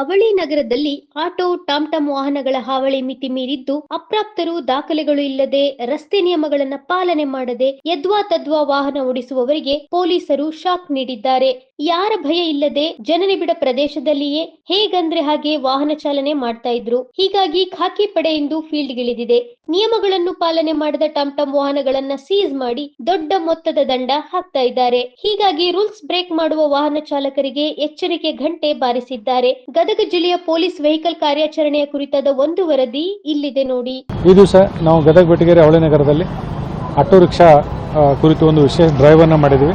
ಅವಳಿ ನಗರದಲ್ಲಿ ಆಟೋ ಟಾಮ್ಟಾಮ್ ವಾಹನಗಳ ಹಾವಳಿ ಮಿತಿ ಮೀರಿದ್ದು ಅಪ್ರಾಪ್ತರು ದಾಖಲೆಗಳು ಇಲ್ಲದೆ ರಸ್ತೆ ನಿಯಮಗಳನ್ನು ಪಾಲನೆ ಮಾಡದೆ ಯದ್ವಾ ತದ್ವಾ ವಾಹನ ಓಡಿಸುವವರಿಗೆ ಪೊಲೀಸರು ಶಾಕ್ ನೀಡಿದ್ದಾರೆ. ಯಾರ ಭಯ ಇಲ್ಲದೆ ಜನನಿಬಿಡ ಪ್ರದೇಶದಲ್ಲಿಯೇ ಹೇಗಂದ್ರೆ ಹಾಗೆ ವಾಹನ ಚಾಲನೆ ಮಾಡ್ತಾ ಇದ್ರು. ಹೀಗಾಗಿ ಖಾಕಿ ಪಡೆ ಇಂದು ಫೀಲ್ಡ್ಗಿಳಿದಿದೆ. ನಿಯಮಗಳನ್ನು ಪಾಲನೆ ಮಾಡದ ಟಾಮ್ಟಾಮ್ ವಾಹನಗಳನ್ನ ಸೀಸ್ ಮಾಡಿ ದೊಡ್ಡ ಮೊತ್ತದ ದಂಡ ಹಾಕ್ತಾ ಇದ್ದಾರೆ. ಹೀಗಾಗಿ ರೂಲ್ಸ್ ಬ್ರೇಕ್ ಮಾಡುವ ವಾಹನ ಚಾಲಕರಿಗೆ ಎಚ್ಚರಿಕೆ ಘಂಟೆ ಬಾರಿಸಿದ್ದಾರೆ. ಗದಗ ಜಿಲ್ಲೆಯ ಪೊಲೀಸ್ ವೆಹಿಕಲ್ ಕಾರ್ಯಾಚರಣೆಯ ಕುರಿತಾದ ಒಂದು ವರದಿ ಇಲ್ಲಿದೆ ನೋಡಿ. ಈ ದಿವಸ ನಾವು ಗದಗ ಬೆಟಗೇರಿ ಅವಳಿ ನಗರದಲ್ಲಿ ಆಟೋ ರಿಕ್ಷಾ ಕುರಿತು ಒಂದು ವಿಶೇಷ ಡ್ರೈವ್ ಅನ್ನು ಮಾಡಿದ್ವಿ.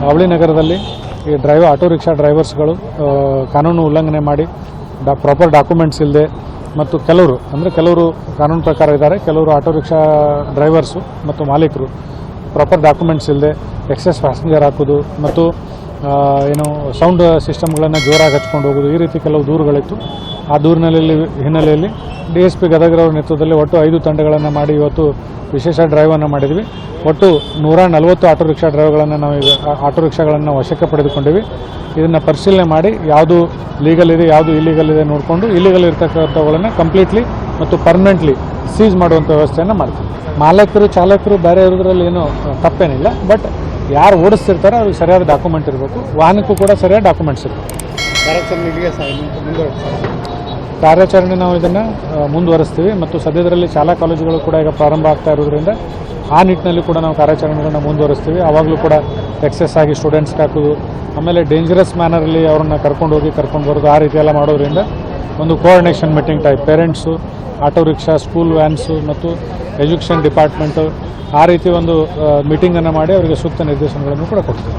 ಅವಳಿ ನಗರದಲ್ಲಿ ಈ ಆಟೋ ರಿಕ್ಷಾ ಡ್ರೈವರ್ಸ್ಗಳು ಕಾನೂನು ಉಲ್ಲಂಘನೆ ಮಾಡಿ ಪ್ರಾಪರ್ ಡಾಕ್ಯುಮೆಂಟ್ಸ್ ಇಲ್ಲದೆ ಮತ್ತು ಕೆಲವರು ಕಾನೂನು ಪ್ರಕಾರ ಇದ್ದಾರೆ, ಕೆಲವರು ಆಟೋ ರಿಕ್ಷಾ ಡ್ರೈವರ್ಸು ಮತ್ತು ಮಾಲೀಕರು ಪ್ರಾಪರ್ ಡಾಕ್ಯುಮೆಂಟ್ಸ್ ಇಲ್ಲದೆ ಎಕ್ಸೆಸ್ ಪ್ಯಾಸೆಂಜರ್ ಹಾಕೋದು ಮತ್ತು ಸೌಂಡ್ ಸಿಸ್ಟಮ್ಗಳನ್ನು ಜೋರಾಗಿ ಹಚ್ಕೊಂಡು ಹೋಗೋದು, ಈ ರೀತಿ ಕೆಲವು ದೂರುಗಳಿತ್ತು. ಆ ಹಿನ್ನೆಲೆಯಲ್ಲಿ DSP ಗದಗರವರ ನೇತೃತ್ವದಲ್ಲಿ ಒಟ್ಟು 5 ತಂಡಗಳನ್ನು ಮಾಡಿ ಇವತ್ತು ವಿಶೇಷ ಡ್ರೈವನ್ನು ಮಾಡಿದ್ವಿ. ಒಟ್ಟು 140 ಆಟೋ ರಿಕ್ಷಾ ಡ್ರೈವರ್ಗಳನ್ನು ನಾವೀಗ ಆಟೋ ರಿಕ್ಷಾಗಳನ್ನು ವಶಕ್ಕೆ ಪಡೆದುಕೊಂಡಿವಿ. ಇದನ್ನು ಪರಿಶೀಲನೆ ಮಾಡಿ ಯಾವುದು ಲೀಗಲ್ ಇದೆ ಯಾವುದು ಇಲ್ಲೀಗಲ್ ಇದೆ ನೋಡಿಕೊಂಡು ಇಲ್ಲೀಗಲ್ ಇರ್ತಕ್ಕಂಥವುಗಳನ್ನು ಕಂಪ್ಲೀಟ್ಲಿ ಮತ್ತು ಪರ್ಮನೆಂಟ್ಲಿ ಸೀಸ್ ಮಾಡುವಂಥ ವ್ಯವಸ್ಥೆಯನ್ನು ಮಾಡ್ತೀವಿ. ಮಾಲಕರು ಚಾಲಕರು ಬೇರೆ ಇರೋದ್ರಲ್ಲಿ ಏನೂ ತಪ್ಪೇನಿಲ್ಲ, ಬಟ್ ಯಾರು ಓಡಿಸ್ತಿರ್ತಾರೋ ಅವ್ರಿಗೆ ಸರಿಯಾದ ಡಾಕ್ಯುಮೆಂಟ್ ಇರಬೇಕು, ವಾಹನಕ್ಕೂ ಕೂಡ ಸರಿಯಾದ ಡಾಕ್ಯುಮೆಂಟ್ಸ್ ಇರಬೇಕು. ಕಾರ್ಯಾಚರಣೆ ನಾವು ಇದನ್ನು ಮುಂದುವರಿಸ್ತೀವಿ ಮತ್ತು ಸದ್ಯದರಲ್ಲಿ ಶಾಲಾ ಕಾಲೇಜುಗಳು ಕೂಡ ಈಗ ಪ್ರಾರಂಭ ಆಗ್ತಾ ಇರೋದ್ರಿಂದ ಆ ನಿಟ್ಟಿನಲ್ಲಿ ಕೂಡ ನಾವು ಕಾರ್ಯಾಚರಣೆಗಳನ್ನು ಮುಂದುವರಿಸ್ತೀವಿ. ಆವಾಗಲೂ ಕೂಡ ಎಕ್ಸೆಸ್ ಆಗಿ ಸ್ಟೂಡೆಂಟ್ಸ್ಗೆ ಹಾಕೋದು, ಆಮೇಲೆ ಡೇಂಜರಸ್ ಮ್ಯಾನರಲ್ಲಿ ಅವ್ರನ್ನ ಕರ್ಕೊಂಡು ಬರೋದು, ಆ ರೀತಿ ಎಲ್ಲ ಮಾಡೋದ್ರಿಂದ ಒಂದು coordination meeting type parents, auto rickshaw, school vans ಮತ್ತು ಎಜುಕೇಷನ್ ಡಿಪಾರ್ಟ್ಮೆಂಟು ಆ ರೀತಿ ಒಂದು ಮೀಟಿಂಗನ್ನು ಮಾಡಿ ಅವರಿಗೆ ಸೂಕ್ತ ನಿರ್ದೇಶನಗಳನ್ನು ಕೂಡ ಕೊಡ್ತೀವಿ.